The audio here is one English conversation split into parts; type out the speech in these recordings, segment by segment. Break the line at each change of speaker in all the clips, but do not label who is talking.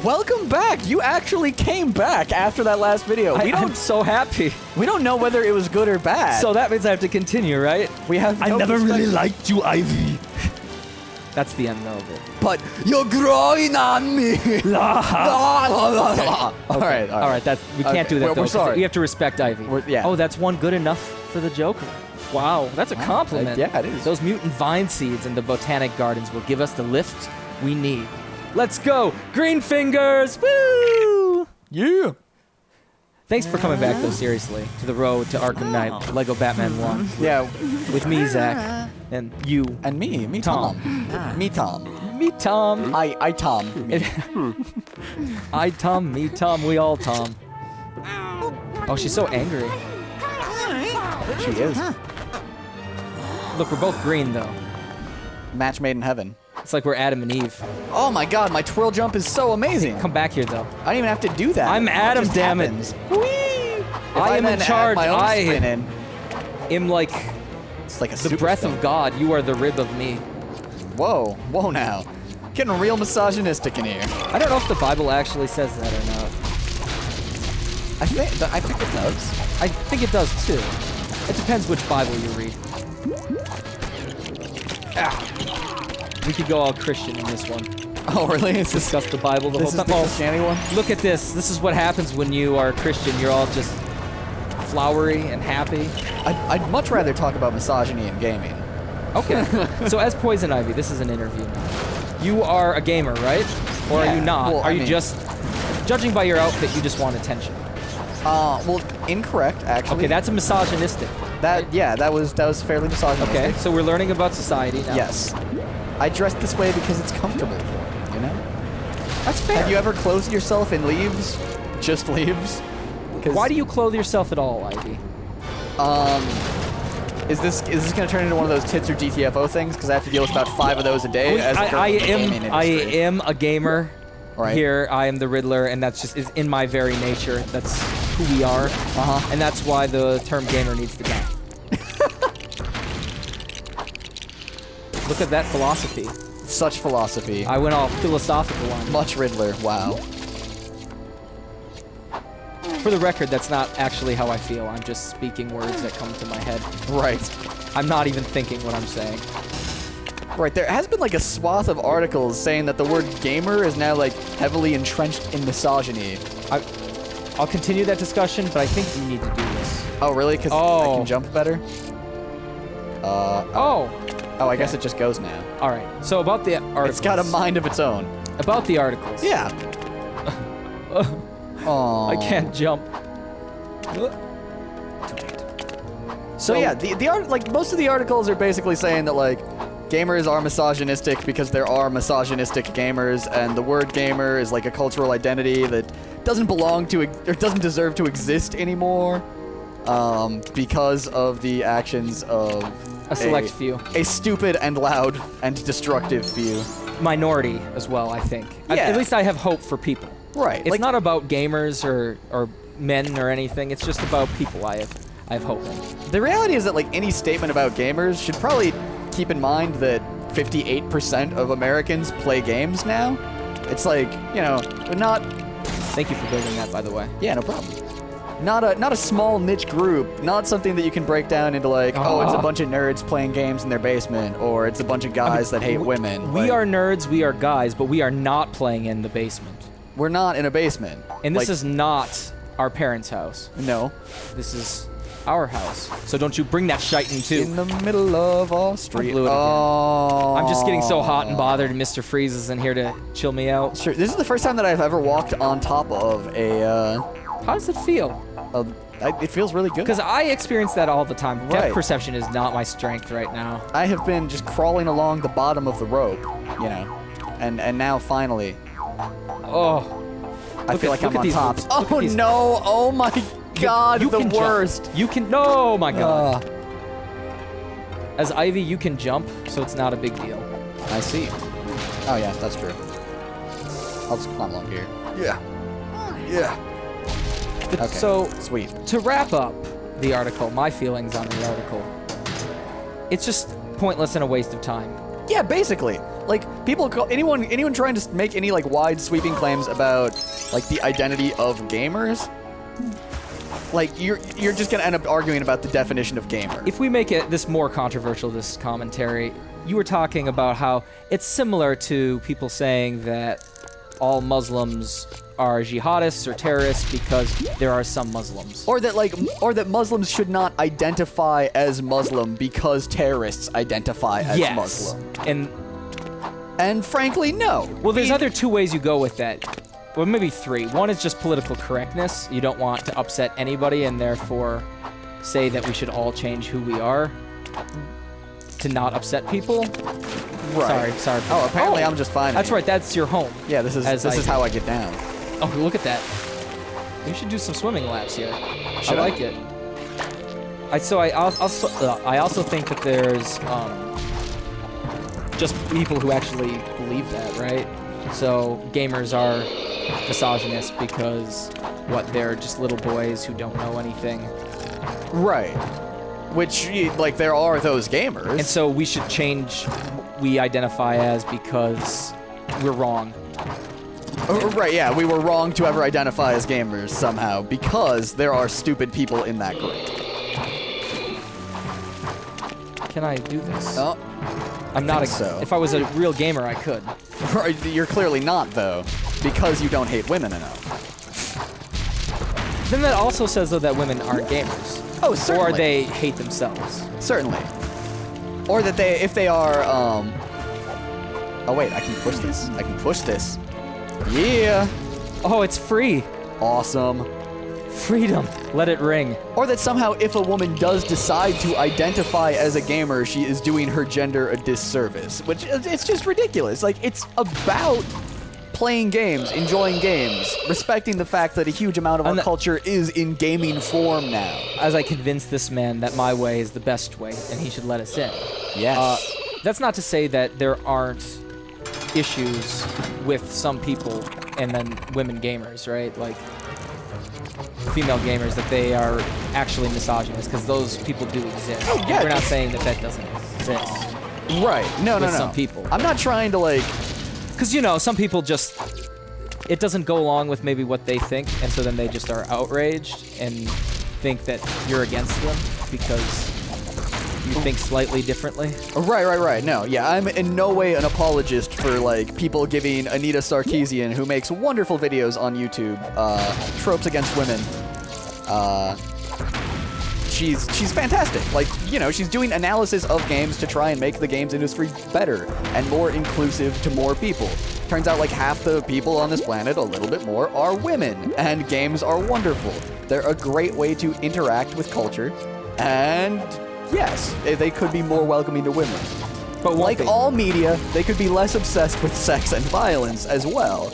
Welcome back. You actually came back after that last video.
I'm so happy.
We don't know whether it was good or bad.
So that means I have to continue, right?
We have.
I never really liked you, Ivy.
That's the end of it.
But you're growing on me. All right.
All right. We can't do that.
We're
though,
sorry.
We have to respect Ivy.
Yeah.
Oh, that's one good enough for the Joker. Wow, that's a compliment.
Yeah, it is.
Those mutant vine seeds in the botanic gardens will give us the lift we need. Let's go, Green Fingers! Woo!
Yeah.
Thanks for coming back, though, seriously, to the road to Arkham Knight, Lego Batman 1.
Yeah.
With me, Zach, and you.
And me Tom. Me Tom.
Me, Tom.
I Tom. Me.
I, Tom, me, Tom, we all Tom. Oh, she's so angry.
She is.
Look, we're both green, though.
Match made in heaven.
It's like we're Adam and Eve.
Oh my god, my twirl jump is so amazing.
Come back here, though.
I don't even have to do that.
I'm Adam,
just
damn it.
happens.
I am in charge.
My own
I
spin in.
am like
It's like a
the breath of God. You are the rib of me.
Whoa now. Getting real misogynistic in here.
I don't know if the Bible actually says that or not.
I think it does.
I think it does too. It depends which Bible you read. We could go all Christian in this one.
Oh really? Is this
Discuss the Bible the whole
is
time.
the Christianity one?
Look at this. This is what happens when you are a Christian. You're all just flowery and happy.
I'd much rather talk about misogyny and gaming.
Okay. So as Poison Ivy, this is an interview now. You are a gamer, right? Or
Yeah,
are you not?
well,
Are you just, judging by your outfit, you just want attention?
Well, incorrect actually.
Okay, that's a misogynistic.
That was fairly misogynistic.
Okay, so we're learning about society now.
Yes. I dress this way because it's comfortable for me, you know?
That's fair.
Have you ever clothed yourself in leaves? Just leaves?
Why do you clothe yourself at all, Ivy?
Is this gonna turn into one of those tits or GTFO things? Because I have to deal with about 5 of those a day. As a girl in the gaming industry.
am a gamer.
Right.
Here, I am the Riddler, and that's just is in my very nature. That's who we are. And that's why the term gamer needs to die. Look at that philosophy.
Such philosophy.
I went all philosophical on it.
Much Riddler. Wow.
For the record, that's not actually how I feel. I'm just speaking words that come to my head.
Right.
I'm not even thinking what I'm saying.
Right. There has been like a swath of articles saying that the word gamer is now like heavily entrenched in misogyny.
I'll continue that discussion, but I think we need to do this.
Oh, really? Because I can jump better? Oh, I guess it just goes now.
All right. So about the articles.
It's got a mind of its own.
About the articles.
Yeah. Oh.
I can't jump.
So yeah, like most of the articles are basically saying that like gamers are misogynistic because there are misogynistic gamers, and the word gamer is like a cultural identity that doesn't belong to or doesn't deserve to exist anymore, because of the actions of
a select few,
a stupid and loud and destructive few.
Minority as well, I think.
Yeah.
At least I have hope for people.
Right.
It's not about gamers or men or anything. It's just about people I have hope in.
The reality is that like any statement about gamers should probably keep in mind that 58% of Americans play games now. It's like, you know, not...
Thank you for building that, by the way.
Yeah, no problem. Not a small niche group, not something that you can break down into like, oh, it's a bunch of nerds playing games in their basement, or it's a bunch of guys that hate women.
We are nerds, we are guys, but we are not playing in the basement.
We're not in a basement.
And this is not our parents' house.
No.
This is our house. So don't you bring that shite in too.
In the middle of our street.
Oh. I'm just getting so hot and bothered, and Mr. Freeze isn't here to chill me out.
Sure. This is the first time that I've ever walked on top of a...
How does it feel?
It feels really good.
Because I experience that all the time.
Right.
Depth perception is not my strength right now.
I have been just crawling along the bottom of the rope, you know, and now finally...
Oh.
I feel like I'm on top.
Moves.
Oh no! Oh my god,
you
the
can
worst!
Jump. You can... Oh my god. As Ivy, you can jump, so it's not a big deal.
I see. Oh yeah, that's true. I'll just climb along here. Yeah. Yeah. Okay.
So,
sweet.
To wrap up the article, my feelings on the article, it's just pointless and a waste of time.
Yeah, basically. Like, anyone trying to make any, like, wide sweeping claims about, like, the identity of gamers, like, you're just gonna end up arguing about the definition of gamer.
If we make it this more controversial, this commentary, you were talking about how it's similar to people saying that all Muslims are jihadists or terrorists because there are some Muslims.
Or that Muslims should not identify as Muslim because terrorists identify as Muslim. And frankly, no.
Well, there's other two ways you go with that. Well, maybe three. One is just political correctness. You don't want to upset anybody and therefore say that we should all change who we are to not upset people.
Right.
Sorry.
Oh, apparently I'm just fine.
That's right. That's your home.
Yeah, this is how I get down.
Oh, look at that. You should do some swimming laps here.
Should
I like it. I also think that there's just people who actually believe that, right? So gamers are misogynist because they're just little boys who don't know anything.
Right. Which, like, there are those gamers.
And so we should change we identify as because we're wrong.
Right, yeah, we were wrong to ever identify as gamers somehow because there are stupid people in that group.
Can I do this?
Oh,
I'm not
so.
If I was a real gamer, I could.
Right, you're clearly not, though, because you don't hate women enough.
Then that also says, though, that women aren't gamers.
Oh, certainly.
Or they hate themselves.
Certainly. Or that if they are, Oh, wait, I can push this? I can push this. Yeah.
Oh, it's free.
Awesome.
Freedom. Let it ring.
Or that somehow if a woman does decide to identify as a gamer, she is doing her gender a disservice. Which, it's just ridiculous. Like, it's about playing games, enjoying games, respecting the fact that a huge amount of our culture is in gaming form now.
As I convince this man that my way is the best way, and he should let us in.
Yes.
That's not to say that there aren't issues with some people and then women gamers, right? Like female gamers, that they are actually misogynist, because those people do exist.
Oh, yeah.
We're not saying that that doesn't exist.
Right. No.
Some people.
I'm not trying to, like...
Because, some people just... It doesn't go along with maybe what they think, and so then they just are outraged and think that you're against them because you think slightly differently.
Right. No, yeah, I'm in no way an apologist for, like, people giving Anita Sarkeesian, who makes wonderful videos on YouTube, tropes against women. She's fantastic. Like, she's doing analysis of games to try and make the games industry better and more inclusive to more people. Turns out, like, half the people on this planet, a little bit more, are women, and games are wonderful. They're a great way to interact with culture, and yes, they could be more welcoming to women. But like all media, they could be less obsessed with sex and violence as well.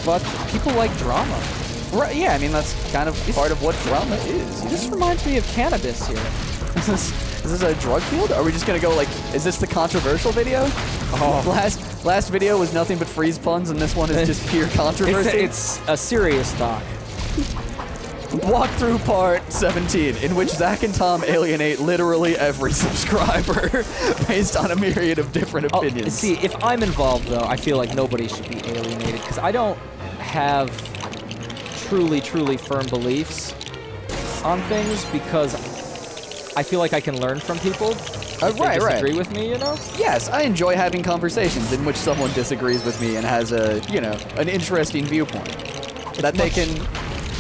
But people like drama.
Right, yeah, I mean, that's kind of part of what drama is.
This reminds me of cannabis here.
Is this a drug field? Are we just gonna go, like, is this the controversial video? Oh. Last video was nothing but freeze puns, and this one is just pure controversy?
It's a serious talk.
Walkthrough part 17, in which Zach and Tom alienate literally every subscriber based on a myriad of different opinions.
See, if I'm involved, though, I feel like nobody should be alienated, because I don't have truly firm beliefs on things, because I feel like I can learn from people if they disagree with me,
Yes, I enjoy having conversations in which someone disagrees with me and has a, an interesting viewpoint that they can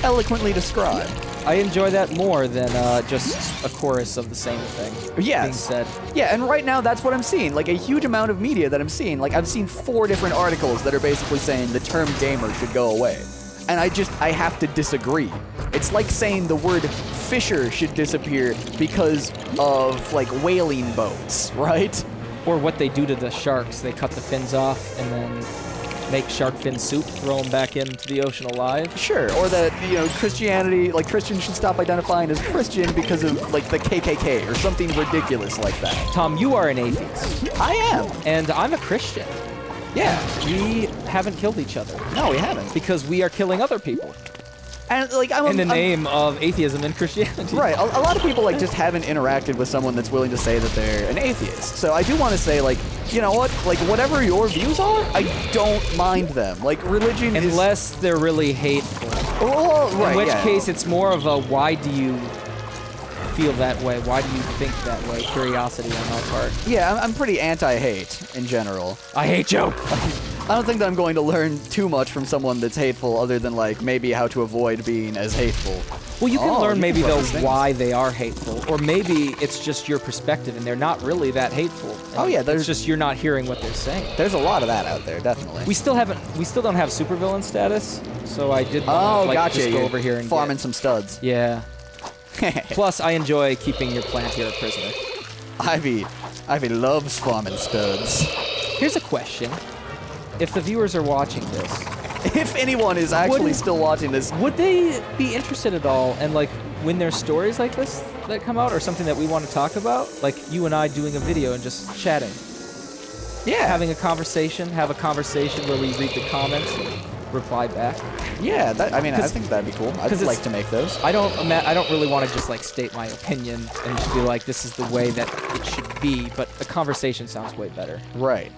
eloquently describe.
I enjoy that more than just a chorus of the same thing being said.
Yeah, and right now that's what I'm seeing. Like, a huge amount of media that I'm seeing. Like, I've seen 4 different articles that are basically saying the term gamer should go away. And I have to disagree. It's like saying the word fisher should disappear because of, like, whaling boats, right?
Or what they do to the sharks. They cut the fins off and then make shark fin soup, throw them back into the ocean alive.
Sure, or that, Christianity, like, Christians should stop identifying as Christian because of, like, the KKK or something ridiculous like that.
Tom, you are an atheist.
I am.
And I'm a Christian.
Yeah.
We haven't killed each other.
No, we haven't.
Because we are killing other people.
And like
in the name of atheism and Christianity.
Right. A lot of people like just haven't interacted with someone that's willing to say that they're an atheist. So I do want to say, like, you know what? Like, whatever your views are, I don't mind them. Like, religion
unless they're really hateful.
Oh, right.
In which case, it's more of a why do you feel that way? Why do you think that way? Curiosity on my part.
Yeah, I'm pretty anti-hate in general.
I hate you.
I don't think that I'm going to learn too much from someone that's hateful other than, like, maybe how to avoid being as hateful.
Well, you can learn maybe, though,
things.
why they are hateful. Or maybe it's just your perspective and they're not really that hateful.
Oh, yeah.
It's just you're not hearing what they're saying.
There's a lot of that out there, definitely.
We still don't have supervillain status, so I did
gotcha.
just go over here and
farming some studs.
Yeah. Plus, I enjoy keeping your plant here a prisoner.
Ivy loves farming studs.
Here's a question. If the viewers are watching this,
if anyone is actually still watching this,
would they be interested at all in, like, when there's stories like this that come out or something that we want to talk about? Like you and I doing a video and just chatting. Yeah. Having a conversation, have a conversation where we read the comments and reply back.
Yeah, I think that'd be cool. I'd like to make those.
I don't really want to just like state my opinion and just be like, this is the way that it should be, but a conversation sounds way better.
Right.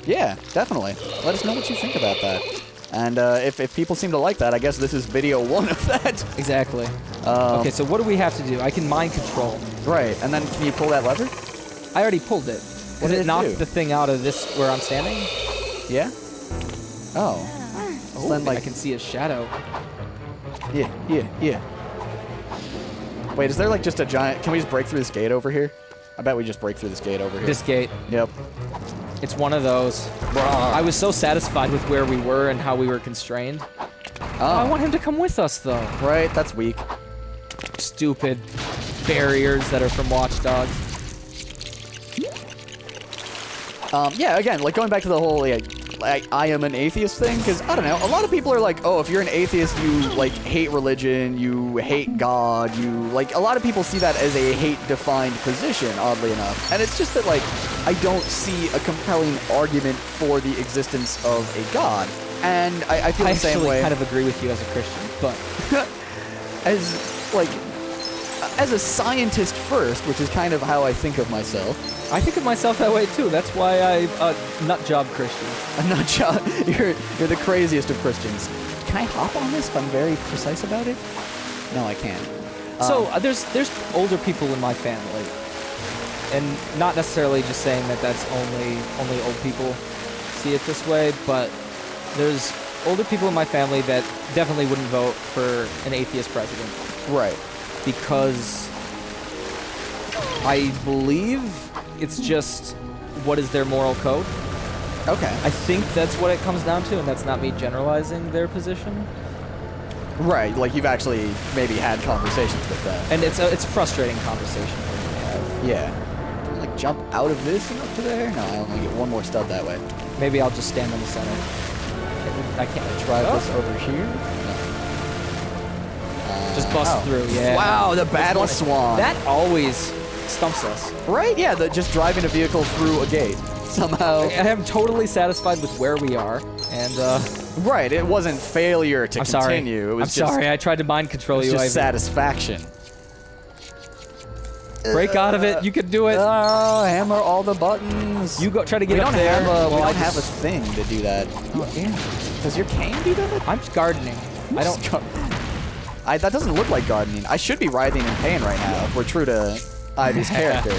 Yeah, definitely. Let us know what you think about that. And if people seem to like that, I guess this is video 1 of that.
Exactly. Okay, so what do we have to do? I can mind control.
Right, and then can you pull that lever?
I already pulled it. Because it knocked the thing out of this where I'm standing.
Yeah? Oh.
Oh, then, like, I can see a shadow.
Yeah. Wait, is there like just a giant... Can we just break through this gate over here? I bet we just break through this gate over here.
This gate.
Yep.
It's one of those. I was so satisfied with where we were and how we were constrained. Oh. I want him to come with us, though.
Right, that's weak.
Stupid barriers that are from Watch Dogs.
Yeah, again, like going back to the whole I am an atheist thing, because I don't know, a lot of people are like, oh, if you're an atheist, you like hate religion, you hate God, you like, a lot of people see that as a hate-defined position, oddly enough. And it's just that, like, I don't see a compelling argument for the existence of a God. And I feel the same way.
I actually kind of agree with you as a Christian, but
as a scientist first, which is kind of how I think of myself.
I think of myself that way too. That's why I nut job Christian.
A nut job. You're the craziest of Christians. Can I hop on this if I'm very precise about it? No, I can't.
So there's older people in my family, and not necessarily just saying that that's only old people see it this way, but there's older people in my family that definitely wouldn't vote for an atheist president.
Right.
Because I believe it's just what is their moral code.
Okay.
I think that's what it comes down to, and that's not me generalizing their position.
Right, like you've actually maybe had conversations with them.
And it's a frustrating conversation for me to have.
Yeah. Can I, like, jump out of this and up to there? No, I only get one more stud that way.
Maybe I'll just stand in the center. I can't
try this over here. No.
Just bust through, yeah.
Wow, the battle swan.
That always stumps us.
Right? Yeah, just driving a vehicle through a gate. Somehow.
I am totally satisfied with where we are, and
right, it wasn't failure to continue.
Sorry.
It was
I'm sorry, I tried to mind control you.
It was just satisfaction.
Break out of it, you can do it.
Oh, hammer all the buttons.
You go try to get up there.
We don't have a thing to do that. Oh, damn. Does your cane do that?
I'm just gardening. I don't...
that doesn't look like gardening. I should be writhing in pain right now if we're true to Ivy's character.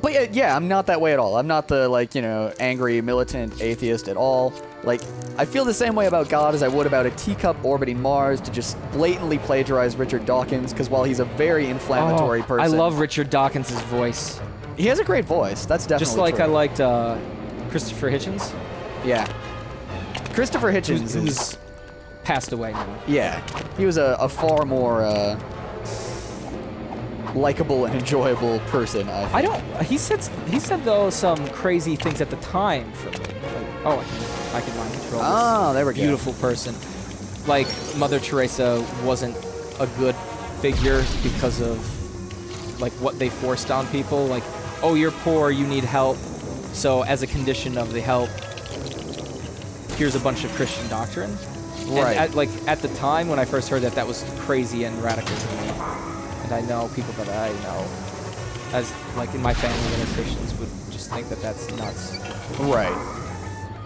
But yeah, I'm not that way at all. I'm not the, like, you know, angry, militant atheist at all. Like, I feel the same way about God as I would about a teacup orbiting Mars to just blatantly plagiarize Richard Dawkins, because while he's a very inflammatory person...
I love Richard Dawkins' voice.
He has a great voice. That's definitely
just like
true.
I liked Christopher Hitchens.
Yeah. Christopher Hitchens
who's passed away now.
Yeah. He was a far more... likable and enjoyable person, I think.
He said though some crazy things at the time for me. Like, I can mind control this.
Oh, there we go.
Beautiful person. Like Mother Teresa wasn't a good figure because of like what they forced on people. Like, oh, you're poor, you need help. So as a condition of the help, here's a bunch of Christian doctrine.
Right.
And at the time when I first heard that, that was crazy and radical to me. And I know people that I know, as like in my family that are Christians, would just think that that's nuts.
Right.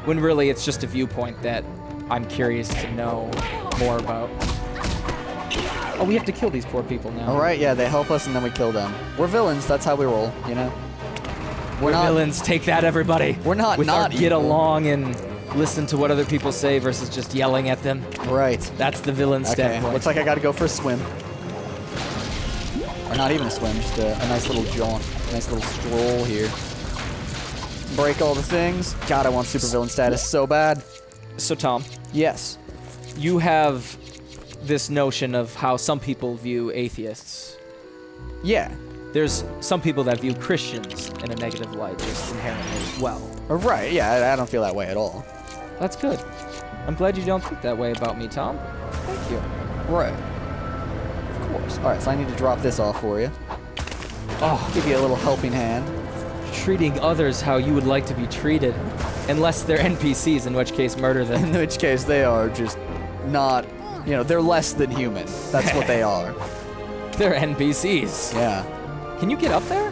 When really it's just a viewpoint that I'm curious to know more about. Oh, we have to kill these poor people now.
All right, yeah, they help us and then we kill them. We're villains, that's how we roll, you know?
We're
not
villains, take that, everybody.
We're not
With our
not
get
evil.
along and listen to what other people say versus just yelling at them.
Right.
That's the villain
Okay,
standpoint.
looks like I gotta go for a swim. Or not even a swim, just a nice little jaunt. Nice little stroll here. Break all the things. God, I want supervillain status so bad.
So, Tom,
Yes.
you have this notion of how some people view atheists.
Yeah.
There's some people that view Christians in a negative light just inherently as well.
Right, yeah, I don't feel that way at all.
That's good. I'm glad you don't think that way about me, Tom. Thank you.
Right. Of course. Alright, so I need to drop this off for you.
Oh,
Give you a little helping hand.
treating others how you would like to be treated. Unless they're NPCs, in which case murder them.
In which case they are just not, you know, they're less than human. That's what they are.
They're NPCs.
Yeah.
Can you get up there?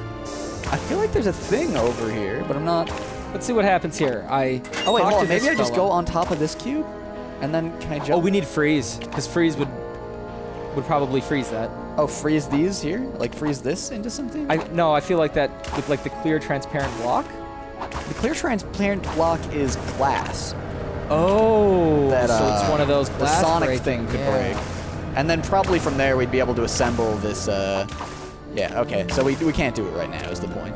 I feel like there's a thing over here, but I'm not...
Let's see what happens here.
Oh wait,
talked
hold
to
on. Maybe
this
I just
fella.
go on top of this cube? And then can I jump?
Oh, we need freeze, because freeze would probably freeze that.
Oh, freeze these here? Like freeze this into something?
No, I feel like that with like the clear transparent block.
The clear transparent block is glass.
Oh,
That,
so it's one of those
the
glass
Sonic
breaking,
thing could
yeah.
break. And then probably from there we'd be able to assemble this, yeah, okay. So we can't do it right now is the point.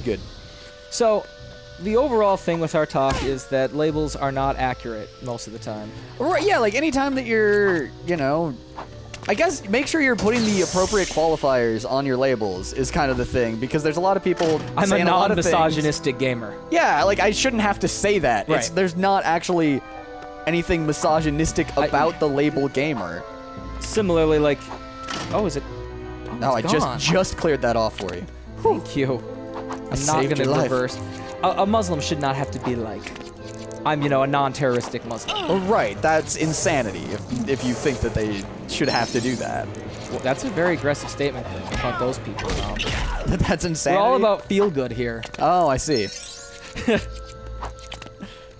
Good.
So, the overall thing with our talk is that labels are not accurate most of the time.
Right, yeah, like anytime that you're, you know, I guess make sure you're putting the appropriate qualifiers on your labels is kind of the thing, because there's a lot of people
I'm a
saying a lot of things.
non-misogynistic gamer.
Yeah, like I shouldn't have to say that.
Right.
There's not actually anything misogynistic about the label gamer.
Similarly, like, oh, is it?
No, I
it's gone.
just cleared that off for you.
Thank you. I'm not
saved
going to
your life.
reverse. A Muslim should not have to be like, I'm, you know, a non-terroristic Muslim.
Oh, right, that's insanity if you think that they should have to do that.
Well, that's a very aggressive statement about those people.
That's insanity.
We're all about feel-good here.
Oh, I see.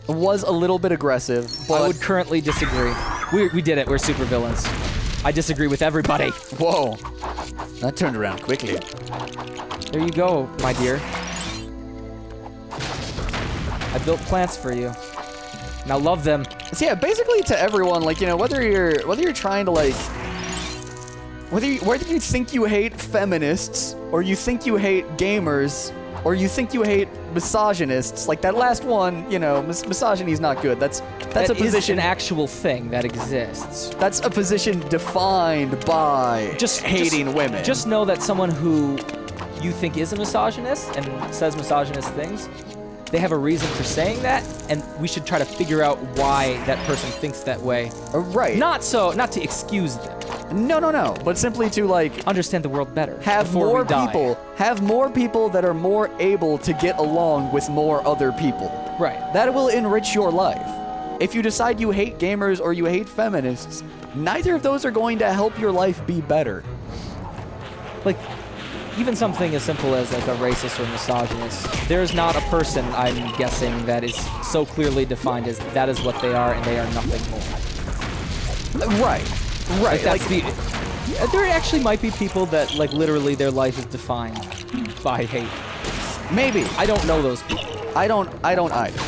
Was a little bit aggressive, but
I would currently disagree. We did it. We're supervillains. I disagree with everybody.
whoa, that turned around quickly.
There you go, my dear. I built plants for you. Now love them.
So yeah, basically to everyone, like, you know, whether you're trying to like, whether you think you hate feminists or you think you hate gamers or you think you hate misogynists, like that last one, you know, misogyny is not good. That's
That
a
is
position.
an actual thing that exists.
That's a position defined by hating women.
Just know that someone who you think is a misogynist and says misogynist things, they have a reason for saying that, and we should try to figure out why that person thinks that way.
Right.
Not to excuse them.
No. But simply to like
Understand the world better.
have
before
more
we die.
people that are more able to get along with more other people.
Right.
That will enrich your life. If you decide you hate gamers or you hate feminists, neither of those are going to help your life be better.
Like, even something as simple as like a racist or misogynist, there's not a person, I'm guessing, that is so clearly defined as that is what they are and they are nothing more.
Right.
Like, that's there actually might be people that like literally their life is defined by hate.
Maybe.
I don't know those people,
I don't either.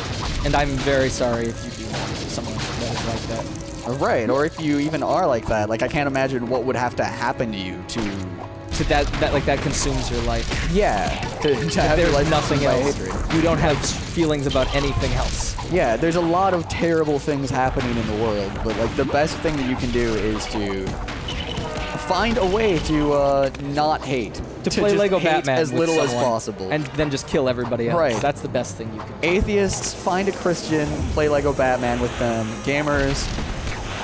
and I'm very sorry if you do know someone that is like that.
Right. Or if you even are like that, like I can't imagine what would have to happen to you to
That consumes your life.
yeah, to have your
There's
life
nothing
consumed by
else.
hatred.
You don't have feelings about anything else.
Yeah, there's a lot of terrible things happening in the world, but like the best thing that you can do is to find a way to not hate.
To play
just
Lego
hate
Batman
as
with
little as
someone,
possible.
and then just kill everybody else.
Right.
That's the best thing you can do.
Atheists, find a Christian, play Lego Batman with them. Gamers,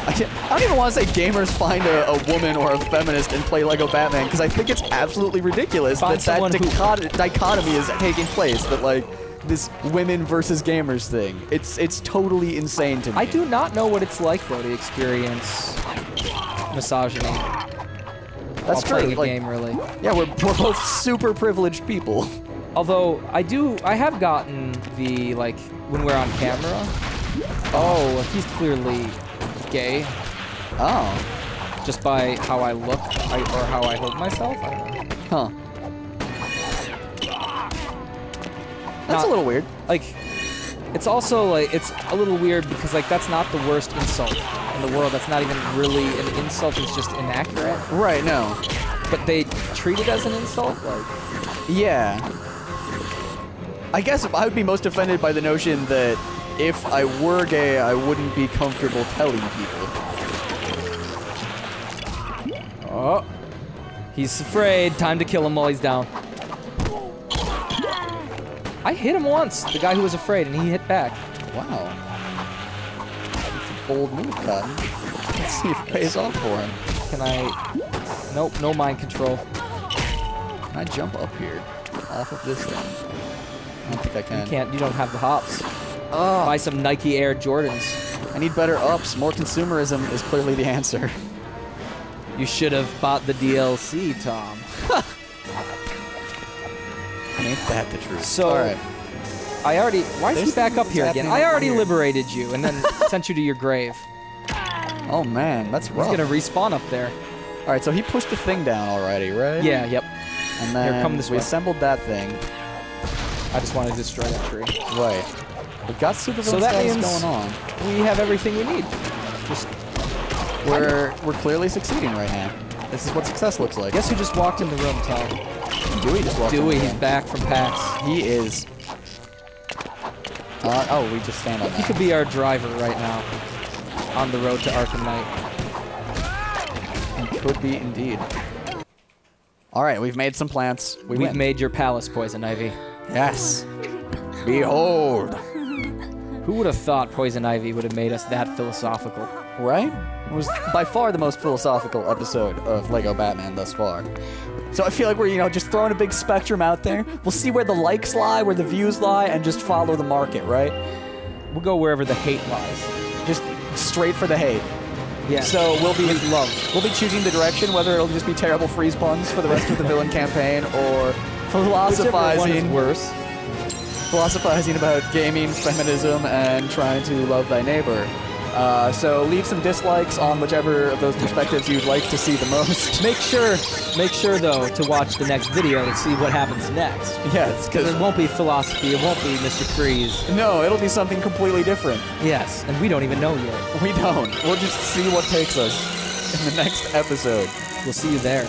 I don't even want to say gamers find a woman or a feminist and play Lego Batman, because I think it's absolutely ridiculous
Find
that
someone who-
dichotomy is taking place. That like this women versus gamers thing. It's totally insane to me.
I do not know what it's like though to experience misogyny.
That's true.
Playing a game, really.
Yeah, we're both super privileged people.
Although I have gotten the like when we're on camera. Oh, he's clearly gay.
Oh.
Just by how I look or how I hold myself. I don't know.
Huh. That's a little weird.
Like, it's also like it's a little weird because like that's not the worst insult in the world. That's not even really an insult. It's just inaccurate.
Right. No.
But they treat it as an insult. Like,
yeah. I guess I would be most offended by the notion that if I were gay, I wouldn't be comfortable telling people.
oh, he's afraid. Time to kill him while he's down. I hit him once, the guy who was afraid, and he hit back.
Wow. It's a bold move, Cotton. Let's see if it pays off for him.
Can I... Nope, no mind control.
Can I jump up here off of this thing? I don't think I can.
You can't, you don't have the hops.
Oh,
Buy some Nike Air Jordans.
I need better ups. More consumerism is clearly the answer.
You should have bought the DLC, Tom.
Ain't that the truth?
So,
all right.
I already... Why is he back up here again? I already liberated you and then sent you to your grave.
Oh, man, that's rough.
He's gonna respawn up there.
All right, so he pushed the thing down already, right?
Yeah, yep.
And then
Here, come this
we
way.
assembled that thing.
I just wanted to destroy that tree.
Right. We've got super
So that
status
means
going on.
we have everything we need. Just
We're clearly succeeding right now. This is what success looks like.
guess who just walked in the room, Tom?
Dewey just walked in
Dewey,
the
he's
room.
back from PAX.
He is. Oh, we just stand on
He
that.
could be our driver right now on the road to Arkham Knight.
He could be indeed. All right, we've made some plants.
We've
win.
made your palace, Poison Ivy.
Yes. Behold.
Who would have thought Poison Ivy would have made us that philosophical?
Right? It was by far the most philosophical episode of Lego Batman thus far. So I feel like we're, just throwing a big spectrum out there. We'll see where the likes lie, where the views lie, and just follow the market, right?
We'll go wherever the hate lies.
Just straight for the hate.
Yeah.
So we'll be
with love.
We'll be choosing the direction, whether it'll just be terrible freeze puns for the rest of the villain campaign, or philosophizing about gaming, feminism, and trying to love thy neighbor. So leave some dislikes on whichever of those perspectives you'd like to see the most.
Make sure though to watch the next video to see what happens next.
Yes,
Because
because
it won't be philosophy, it won't be Mr. Freeze.
no, it'll be something completely different.
Yes, and we don't even know yet.
We don't. We'll just see what takes us in the next episode.
We'll see you there.